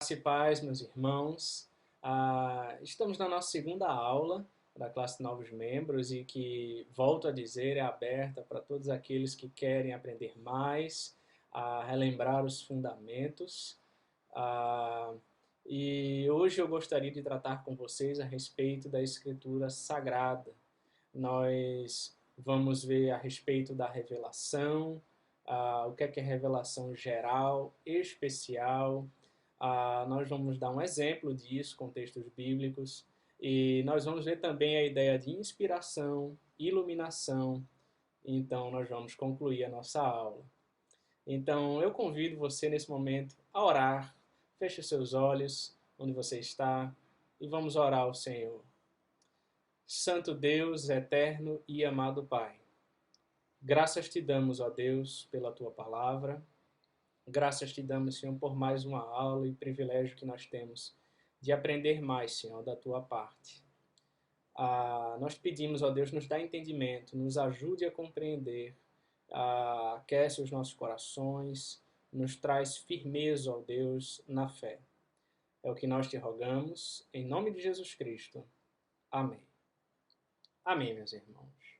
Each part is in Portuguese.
Graça e paz, meus irmãos. Estamos na nossa segunda aula da classe Novos Membros e que, volto a dizer, é aberta para todos aqueles que querem aprender mais, a relembrar os fundamentos. Ah, e hoje eu gostaria de tratar com vocês a respeito da Escritura Sagrada. Nós vamos ver a respeito da revelação, o que é revelação geral, especial. Nós vamos dar um exemplo disso com textos bíblicos e nós vamos ver também a ideia de inspiração, iluminação. Então, nós vamos concluir a nossa aula. Então, eu convido você nesse momento a orar. Feche seus olhos onde você está e vamos orar ao Senhor. Santo Deus, eterno e amado Pai, graças te damos, ó Deus, pela tua palavra. Graças te damos, Senhor, por mais uma aula e privilégio que nós temos de aprender mais, Senhor, da tua parte. Nós pedimos, ó Deus, nos dá entendimento, nos ajude a compreender, aquece os nossos corações, nos traz firmeza, ó Deus, na fé. É o que nós te rogamos, em nome de Jesus Cristo. Amém. Amém, meus irmãos.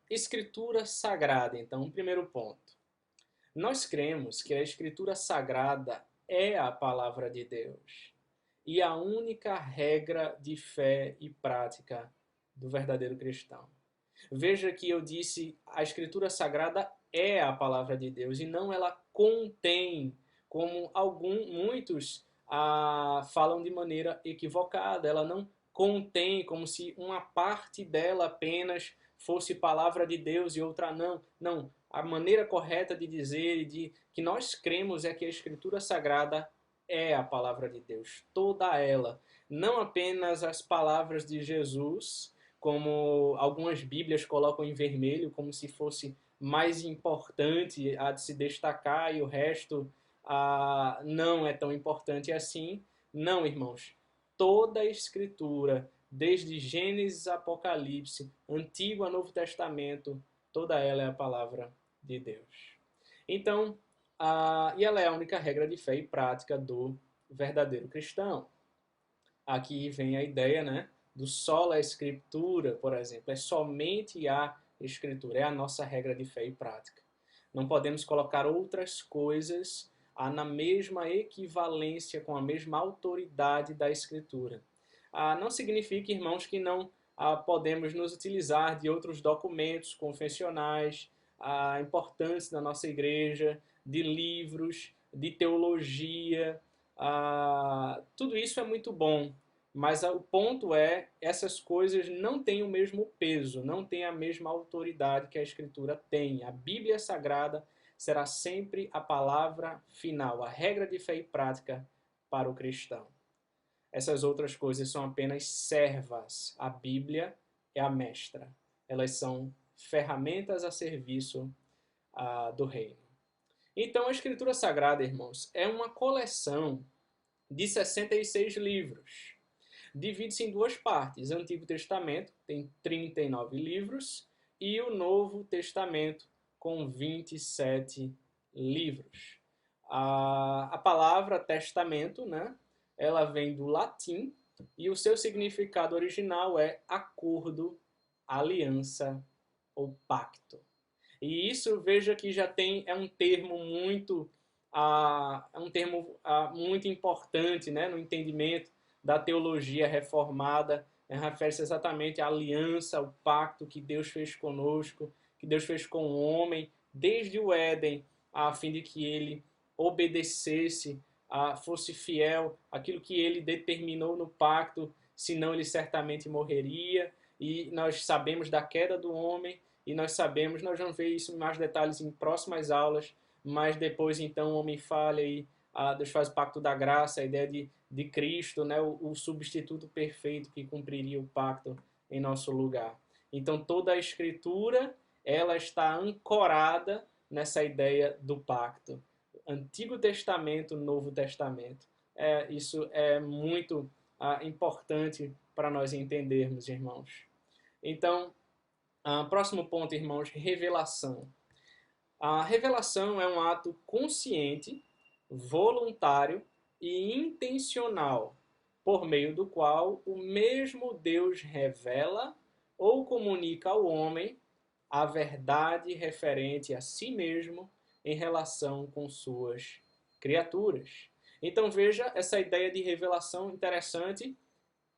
Escritura Sagrada, então, um primeiro ponto. Nós cremos que a Escritura Sagrada é a palavra de Deus e a única regra de fé e prática do verdadeiro cristão. Veja que eu disse a Escritura Sagrada é a palavra de Deus e não ela contém, como muitos falam de maneira equivocada. Ela não contém como se uma parte dela apenas fosse palavra de Deus e outra não. Não, a maneira correta de dizer e de que nós cremos é que a Escritura Sagrada é a palavra de Deus, toda ela. Não apenas as palavras de Jesus, como algumas Bíblias colocam em vermelho, como se fosse mais importante a de se destacar e o resto não é tão importante assim. Não, irmãos. Toda a Escritura, desde Gênesis a Apocalipse, Antigo a Novo Testamento, toda ela é a palavra de Deus. Então, e ela é a única regra de fé e prática do verdadeiro cristão. Aqui vem a ideia, né, do sola escritura, por exemplo, é somente a Escritura, é a nossa regra de fé e prática. Não podemos colocar outras coisas na mesma equivalência, com a mesma autoridade da Escritura. Não significa, irmãos, que não podemos nos utilizar de outros documentos confessionais importantes da nossa igreja, de livros, de teologia. Tudo isso é muito bom, mas o ponto é, essas coisas não têm o mesmo peso, não têm a mesma autoridade que a Escritura tem. A Bíblia Sagrada será sempre a palavra final, a regra de fé e prática para o cristão. Essas outras coisas são apenas servas. A Bíblia é a mestra. Elas são ferramentas a serviço do reino. Então, a Escritura Sagrada, irmãos, é uma coleção de 66 livros. Divide-se em duas partes. O Antigo Testamento tem 39 livros e o Novo Testamento com 27 livros. A palavra testamento, né, ela vem do latim e o seu significado original é acordo, aliança ou pacto. E isso, veja que já é um termo muito importante, né, no entendimento da teologia reformada, né, refere-se exatamente à aliança, ao pacto que Deus fez conosco, que Deus fez com o homem, desde o Éden, a fim de que ele obedecesse, fosse fiel àquilo que ele determinou no pacto, senão ele certamente morreria. E nós sabemos da queda do homem, e nós vamos ver isso em mais detalhes em próximas aulas, mas depois então o homem falha e Deus faz o pacto da graça, a ideia de Cristo, né, o substituto perfeito que cumpriria o pacto em nosso lugar. Então toda a Escritura ela está ancorada nessa ideia do pacto. Antigo Testamento, Novo Testamento. Isso é muito importante para nós entendermos, irmãos. Então, próximo ponto, irmãos, revelação. A revelação é um ato consciente voluntário e intencional, por meio do qual o mesmo Deus revela ou comunica ao homem a verdade referente a si mesmo em relação com suas criaturas. Então veja essa ideia de revelação interessante,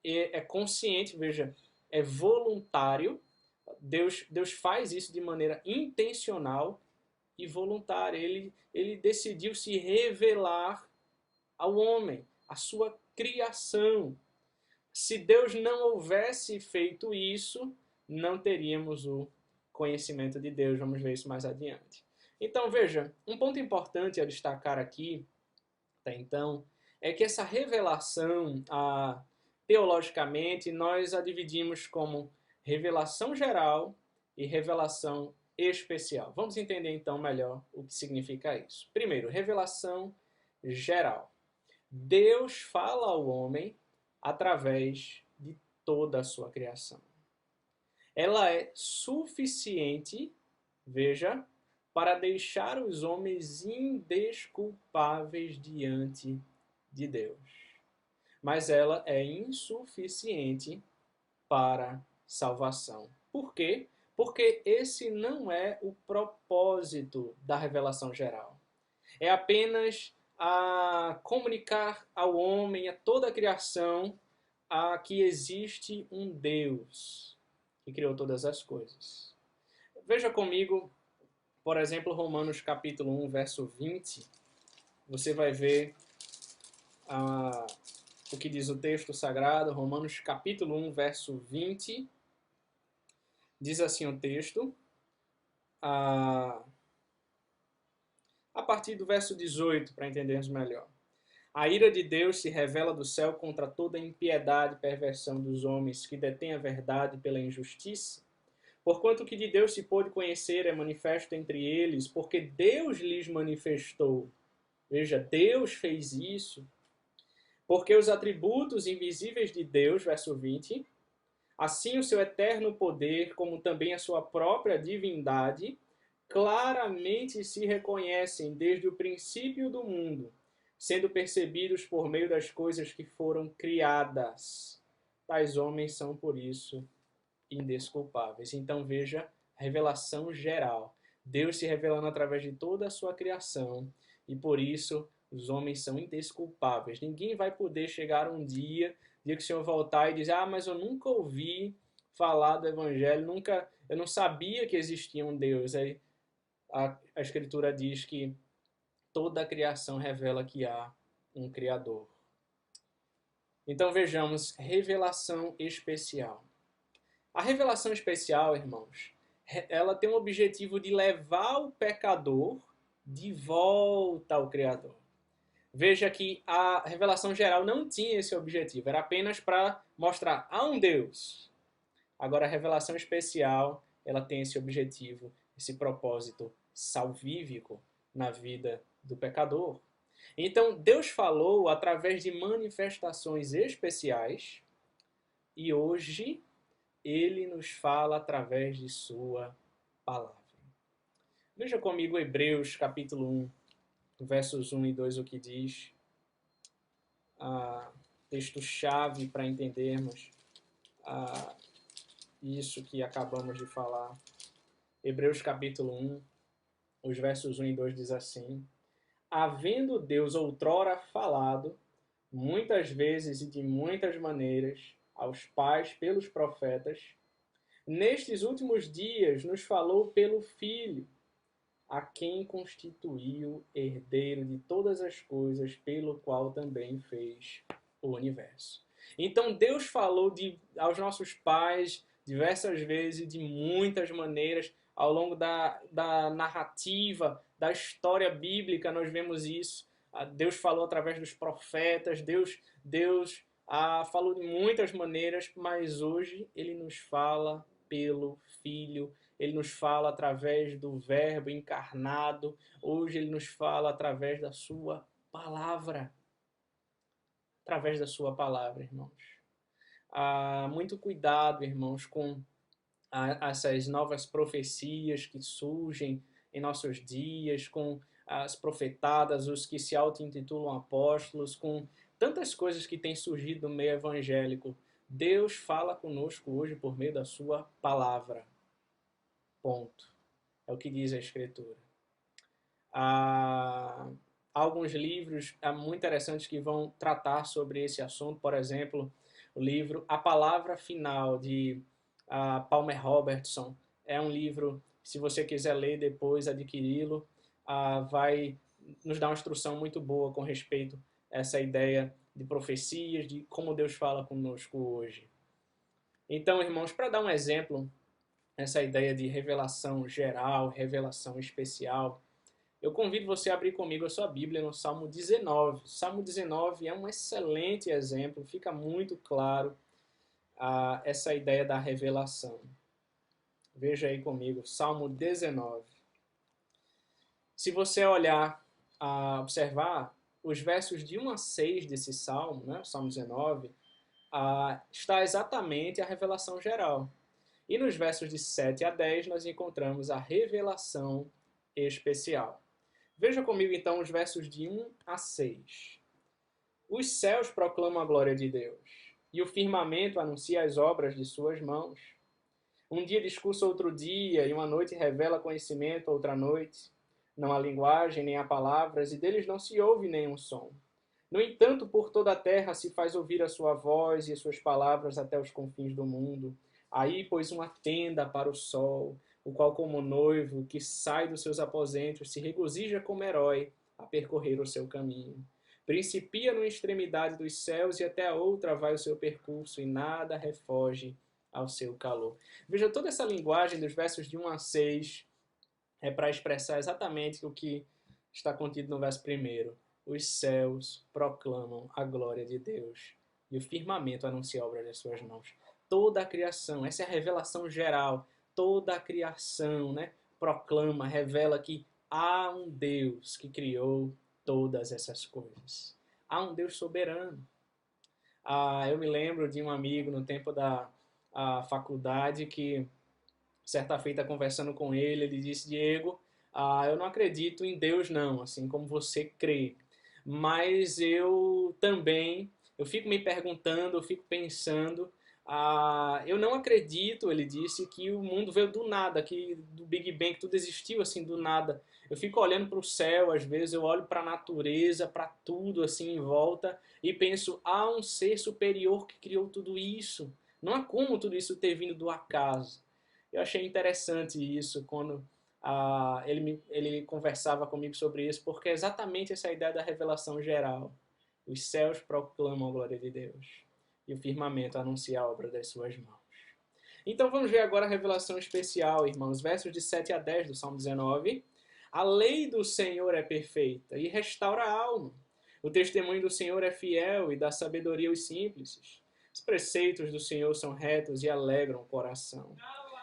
é consciente, veja, é voluntário. Deus faz isso de maneira intencional e voluntária. Ele decidiu se revelar ao homem, a sua criação. Se Deus não houvesse feito isso, não teríamos o conhecimento de Deus. Vamos ver isso mais adiante. Então, veja, um ponto importante a destacar aqui, tá, então, é que essa revelação, teologicamente, nós a dividimos como revelação geral e revelação especial. Vamos entender então melhor o que significa isso. Primeiro, revelação geral. Deus fala ao homem através de toda a sua criação. Ela é suficiente, veja, para deixar os homens indesculpáveis diante de Deus. Mas ela é insuficiente para salvação. Por quê? Porque esse não é o propósito da revelação geral. É apenas a comunicar ao homem, a toda a criação, que existe um Deus que criou todas as coisas. Veja comigo, por exemplo, Romanos capítulo 1, verso 20. Você vai ver o que diz o texto sagrado. Romanos capítulo 1, verso 20. Diz assim o texto. A partir do verso 18, para entendermos melhor. A ira de Deus se revela do céu contra toda a impiedade e perversão dos homens que detêm a verdade pela injustiça. Porquanto o que de Deus se pôde conhecer é manifesto entre eles, porque Deus lhes manifestou. Veja, Deus fez isso. Porque os atributos invisíveis de Deus, verso 20, assim o seu eterno poder, como também a sua própria divindade, claramente se reconhecem desde o princípio do mundo, sendo percebidos por meio das coisas que foram criadas. Tais homens são, por isso, indesculpáveis. Então veja a revelação geral. Deus se revelando através de toda a sua criação e por isso os homens são indesculpáveis. Ninguém vai poder chegar um dia que o Senhor voltar e dizer: mas eu nunca ouvi falar do Evangelho, eu não sabia que existia um Deus. Aí a Escritura diz que toda a criação revela que há um Criador. Então vejamos, revelação especial. A revelação especial, irmãos, ela tem o objetivo de levar o pecador de volta ao Criador. Veja que a revelação geral não tinha esse objetivo, era apenas para mostrar há um Deus. Agora a revelação especial, ela tem esse objetivo, esse propósito salvífico na vida do pecador. Então Deus falou através de manifestações especiais e hoje Ele nos fala através de sua palavra. Veja comigo Hebreus capítulo 1, versos 1 e 2, o que diz. Texto-chave para entendermos isso que acabamos de falar. Hebreus capítulo 1, os versos 1 e 2 diz assim: havendo Deus outrora falado, muitas vezes e de muitas maneiras, aos pais pelos profetas, nestes últimos dias nos falou pelo Filho, a quem constituiu herdeiro de todas as coisas, pelo qual também fez o universo. Então Deus falou aos nossos pais diversas vezes, de muitas maneiras, ao longo da narrativa, da história bíblica, nós vemos isso. Deus falou através dos profetas, Deus falou de muitas maneiras, mas hoje Ele nos fala pelo Filho, Ele nos fala através do Verbo encarnado, hoje Ele nos fala através da sua palavra. Através da sua palavra, irmãos. Muito cuidado, irmãos, com essas novas profecias que surgem em nossos dias, com as profetadas, os que se auto-intitulam apóstolos, com tantas coisas que têm surgido no meio evangélico. Deus fala conosco hoje por meio da sua palavra. Ponto. É o que diz a Escritura. Há alguns livros muito interessantes que vão tratar sobre esse assunto. Por exemplo, o livro A Palavra Final, de Palmer Robertson. É um livro, se você quiser ler depois, adquiri-lo, vai nos dar uma instrução muito boa com respeito a essa ideia de profecias, de como Deus fala conosco hoje. Então, irmãos, para dar um exemplo, essa ideia de revelação geral, revelação especial, eu convido você a abrir comigo a sua Bíblia no Salmo 19. Salmo 19 é um excelente exemplo, fica muito claro essa ideia da revelação. Veja aí comigo, Salmo 19. Se você olhar, observar os versos de 1 a 6 desse Salmo, né, Salmo 19, está exatamente a revelação geral. E nos versos de 7 a 10 nós encontramos a revelação especial. Veja comigo então os versos de 1 a 6. Os céus proclamam a glória de Deus, e o firmamento anuncia as obras de suas mãos. Um dia discursa outro dia, e uma noite revela conhecimento outra noite. Não há linguagem, nem há palavras, e deles não se ouve nenhum som. No entanto, por toda a terra se faz ouvir a sua voz e as suas palavras até os confins do mundo. Aí pôs uma tenda para o sol, o qual, como noivo que sai dos seus aposentos, se regozija como herói a percorrer o seu caminho. Principia numa extremidade dos céus e até a outra vai o seu percurso, e nada refoge ao seu calor. Veja, toda essa linguagem dos versos de 1 a 6 é para expressar exatamente o que está contido no verso 1. Os céus proclamam a glória de Deus, e o firmamento anuncia a obra das suas mãos. Toda a criação, essa é a revelação geral, toda a criação, né, proclama, revela que há um Deus que criou todas essas coisas. Há um Deus soberano. Eu me lembro de um amigo no tempo da faculdade que, certa feita, conversando com ele disse: Diego, eu não acredito em Deus não, assim como você crê. Mas eu fico me perguntando, eu fico pensando, eu não acredito, ele disse, que o mundo veio do nada, que do Big Bang, que tudo existiu assim do nada. Eu fico olhando para o céu, às vezes eu olho para a natureza, para tudo assim em volta, e penso, há um ser superior que criou tudo isso. Não há como tudo isso ter vindo do acaso. Eu achei interessante isso quando ele conversava comigo sobre isso, porque é exatamente essa ideia da revelação geral. Os céus proclamam a glória de Deus, e o firmamento anuncia a obra das suas mãos. Então vamos ver agora a revelação especial, irmãos. Versos de 7 a 10 do Salmo 19. A lei do Senhor é perfeita e restaura a alma. O testemunho do Senhor é fiel e dá sabedoria aos simples. Os preceitos do Senhor são retos e alegram o coração.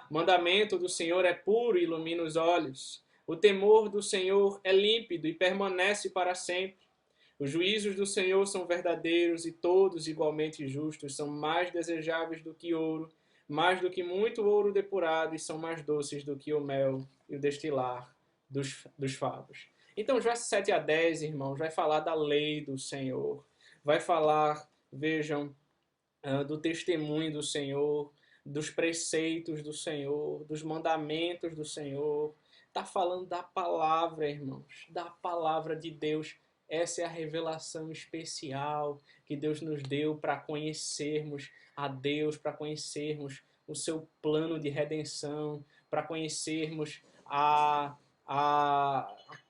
O mandamento do Senhor é puro e ilumina os olhos. O temor do Senhor é límpido e permanece para sempre. Os juízos do Senhor são verdadeiros e todos igualmente justos, são mais desejáveis do que ouro, mais do que muito ouro depurado, e são mais doces do que o mel e o destilar dos favos. Então, os versos 7 a 10, irmãos, vai falar da lei do Senhor. Vai falar, vejam, do testemunho do Senhor, dos preceitos do Senhor, dos mandamentos do Senhor. Está falando da palavra, irmãos, da palavra de Deus. Essa é a revelação especial que Deus nos deu para conhecermos a Deus, para conhecermos o seu plano de redenção, para conhecermos a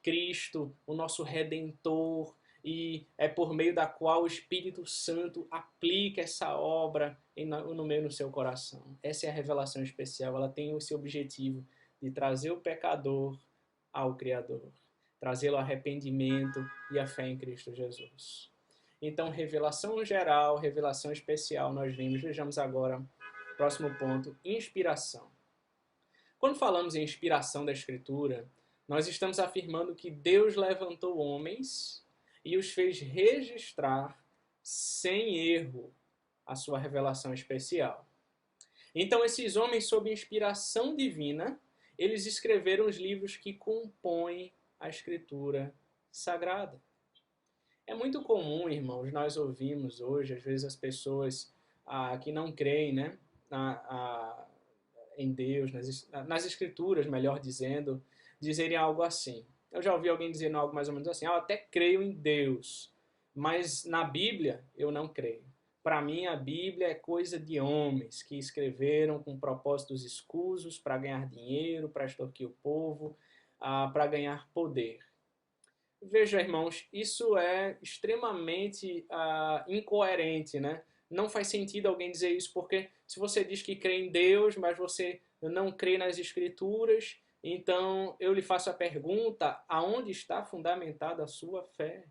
Cristo, o nosso Redentor, e é por meio da qual o Espírito Santo aplica essa obra no meio do seu coração. Essa é a revelação especial, ela tem esse objetivo de trazer o pecador ao Criador, trazê-lo ao arrependimento e à fé em Cristo Jesus. Então, revelação geral, revelação especial, nós vimos. Vejamos agora, próximo ponto, inspiração. Quando falamos em inspiração da Escritura, nós estamos afirmando que Deus levantou homens e os fez registrar sem erro a sua revelação especial. Então, esses homens, sob inspiração divina, eles escreveram os livros que compõem a Escritura Sagrada. É muito comum, irmãos, nós ouvimos hoje, às vezes, as pessoas que não creem, né, em Deus, nas Escrituras, melhor dizendo, dizerem algo assim. Eu já ouvi alguém dizendo algo mais ou menos assim: eu até creio em Deus, mas na Bíblia eu não creio. Para mim, a Bíblia é coisa de homens que escreveram com propósitos escusos para ganhar dinheiro, para extorquir o povo, para ganhar poder. Veja, irmãos, isso é extremamente incoerente, né? Não faz sentido alguém dizer isso, porque se você diz que crê em Deus, mas você não crê nas Escrituras, então eu lhe faço a pergunta: aonde está fundamentada a sua fé?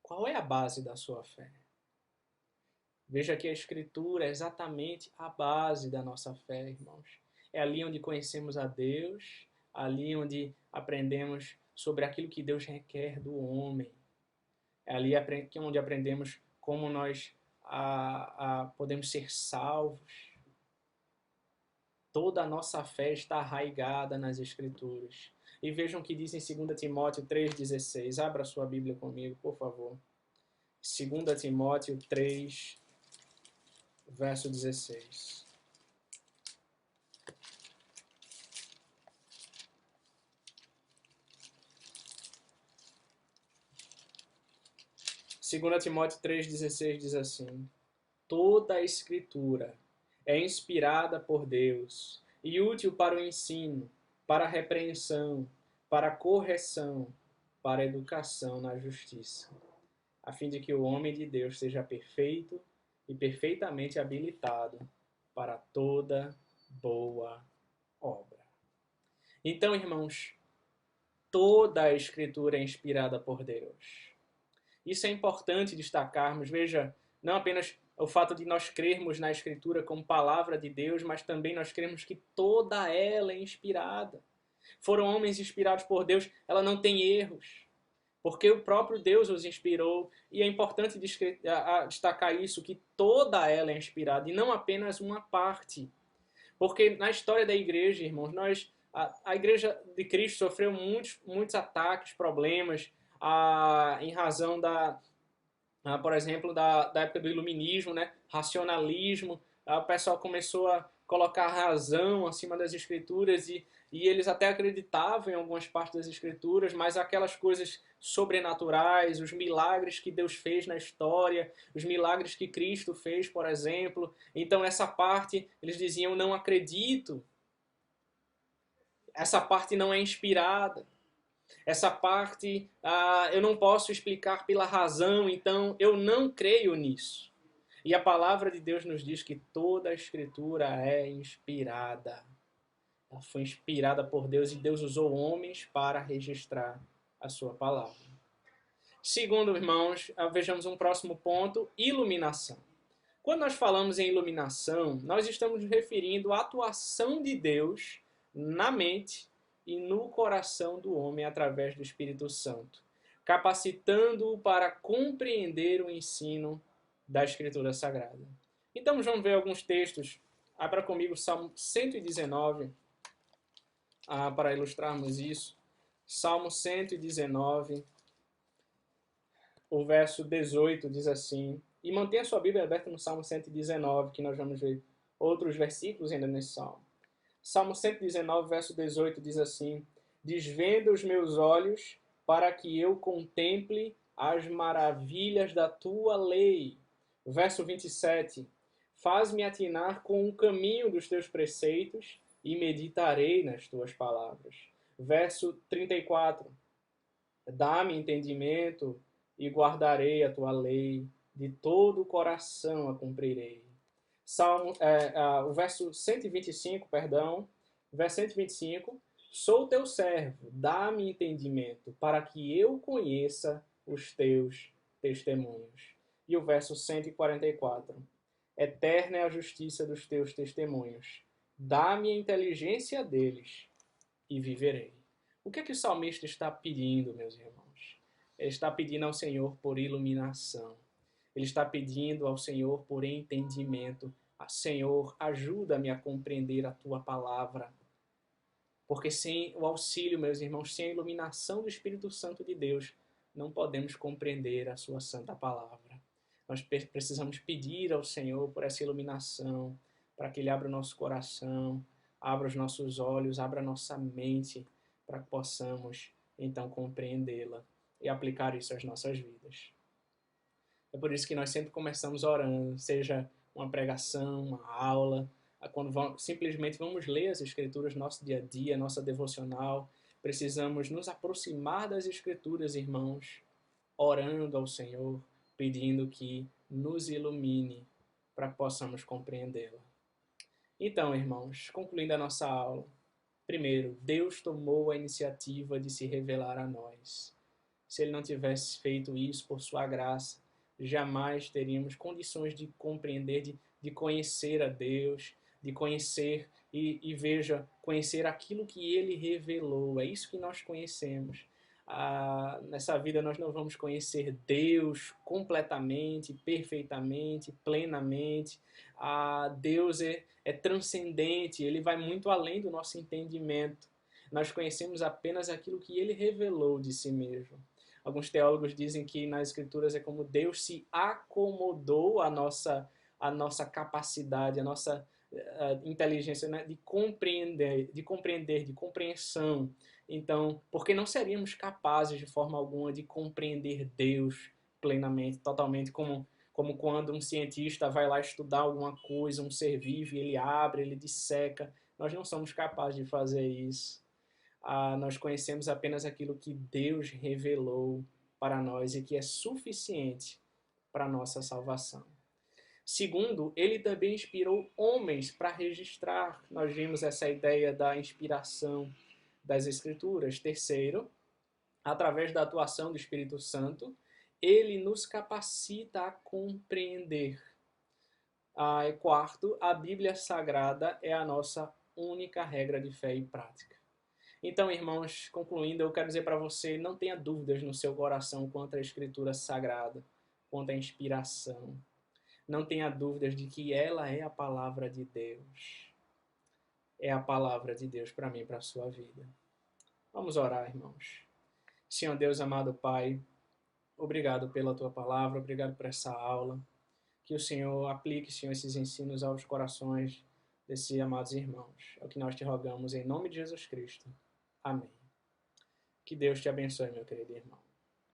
Qual é a base da sua fé? Veja que a Escritura é exatamente a base da nossa fé, irmãos. É ali onde conhecemos a Deus, ali onde aprendemos sobre aquilo que Deus requer do homem. É ali onde aprendemos como nós podemos ser salvos. Toda a nossa fé está arraigada nas Escrituras. E vejam o que diz em 2 Timóteo 3,16. Abra sua Bíblia comigo, por favor. 2 Timóteo 3, verso 16. 2 Timóteo 3,16 diz assim: toda a Escritura é inspirada por Deus e útil para o ensino, para a repreensão, para a correção, para a educação na justiça, a fim de que o homem de Deus seja perfeito e perfeitamente habilitado para toda boa obra. Então, irmãos, toda a Escritura é inspirada por Deus. Isso é importante destacarmos. Veja, não apenas o fato de nós crermos na Escritura como palavra de Deus, mas também nós cremos que toda ela é inspirada. Foram homens inspirados por Deus, ela não tem erros, porque o próprio Deus os inspirou, e é importante destacar isso, que toda ela é inspirada, e não apenas uma parte. Porque na história da igreja, irmãos, a igreja de Cristo sofreu muitos ataques, problemas, em razão por exemplo, da época do iluminismo, né? Racionalismo. O pessoal começou a colocar a razão acima das escrituras e eles até acreditavam em algumas partes das escrituras, mas aquelas coisas sobrenaturais, os milagres que Deus fez na história, os milagres que Cristo fez, por exemplo. Então, essa parte, eles diziam: não acredito. Essa parte não é inspirada. Essa parte eu não posso explicar pela razão, então eu não creio nisso. E a palavra de Deus nos diz que toda a Escritura é inspirada. Ela foi inspirada por Deus e Deus usou homens para registrar a sua palavra. Segundo, irmãos, vejamos um próximo ponto: iluminação. Quando nós falamos em iluminação, nós estamos nos referindo à atuação de Deus na mente e no coração do homem através do Espírito Santo, capacitando-o para compreender o ensino da Escritura Sagrada. Então vamos ver alguns textos. Abra comigo Salmo 119, para ilustrarmos isso. Salmo 119, o verso 18 diz assim, e mantenha sua Bíblia aberta no Salmo 119, que nós vamos ver outros versículos ainda nesse Salmo. Salmo 119, verso 18 diz assim: desvenda os meus olhos para que eu contemple as maravilhas da tua lei. Verso 27, faz-me atinar com o caminho dos teus preceitos e meditarei nas tuas palavras. Verso 34, dá-me entendimento e guardarei a tua lei, de todo o coração a cumprirei. O verso 125, verso 125, sou teu servo, dá-me entendimento, para que eu conheça os teus testemunhos. E o verso 144, eterna é a justiça dos teus testemunhos, dá-me a inteligência deles e viverei. O que é que o salmista está pedindo, meus irmãos? Ele está pedindo ao Senhor por iluminação. Ele está pedindo ao Senhor por entendimento. Senhor, ajuda-me a compreender a tua palavra. Porque sem o auxílio, meus irmãos, sem a iluminação do Espírito Santo de Deus, não podemos compreender a sua santa palavra. Nós precisamos pedir ao Senhor por essa iluminação, para que Ele abra o nosso coração, abra os nossos olhos, abra a nossa mente, para que possamos, então, compreendê-la e aplicar isso às nossas vidas. É por isso que nós sempre começamos orando, seja uma pregação, uma aula, quando simplesmente vamos ler as Escrituras no nosso dia a dia, nossa devocional. Precisamos nos aproximar das Escrituras, irmãos, orando ao Senhor, pedindo que nos ilumine para que possamos compreendê-la. Então, irmãos, concluindo a nossa aula, primeiro, Deus tomou a iniciativa de se revelar a nós. Se Ele não tivesse feito isso por sua graça, jamais teríamos condições de compreender, de conhecer a Deus, de conhecer veja, conhecer aquilo que Ele revelou. É isso que nós conhecemos. Nessa vida nós não vamos conhecer Deus completamente, perfeitamente, plenamente. Deus é transcendente, Ele vai muito além do nosso entendimento. Nós conhecemos apenas aquilo que Ele revelou de si mesmo. Alguns teólogos dizem que nas Escrituras é como Deus se acomodou à nossa capacidade, à nossa inteligência, né, de compreensão. Então, porque não seríamos capazes de forma alguma de compreender Deus plenamente, totalmente, como quando um cientista vai lá estudar alguma coisa, um ser vivo, ele abre, ele disseca. Nós não somos capazes de fazer isso. Nós conhecemos apenas aquilo que Deus revelou para nós e que é suficiente para a nossa salvação. Segundo, ele também inspirou homens para registrar. Nós vimos essa ideia da inspiração das Escrituras. Terceiro, através da atuação do Espírito Santo, ele nos capacita a compreender. E quarto, a Bíblia Sagrada é a nossa única regra de fé e prática. Então, irmãos, concluindo, eu quero dizer para você, não tenha dúvidas no seu coração quanto à Escritura Sagrada, quanto à inspiração. Não tenha dúvidas de que ela é a palavra de Deus. É a palavra de Deus para mim e para a sua vida. Vamos orar, irmãos. Senhor Deus, amado Pai, obrigado pela tua palavra, obrigado por essa aula. Que o Senhor aplique, Senhor, esses ensinos aos corações desses amados irmãos. É o que nós te rogamos em nome de Jesus Cristo. Amém. Que Deus te abençoe, meu querido irmão.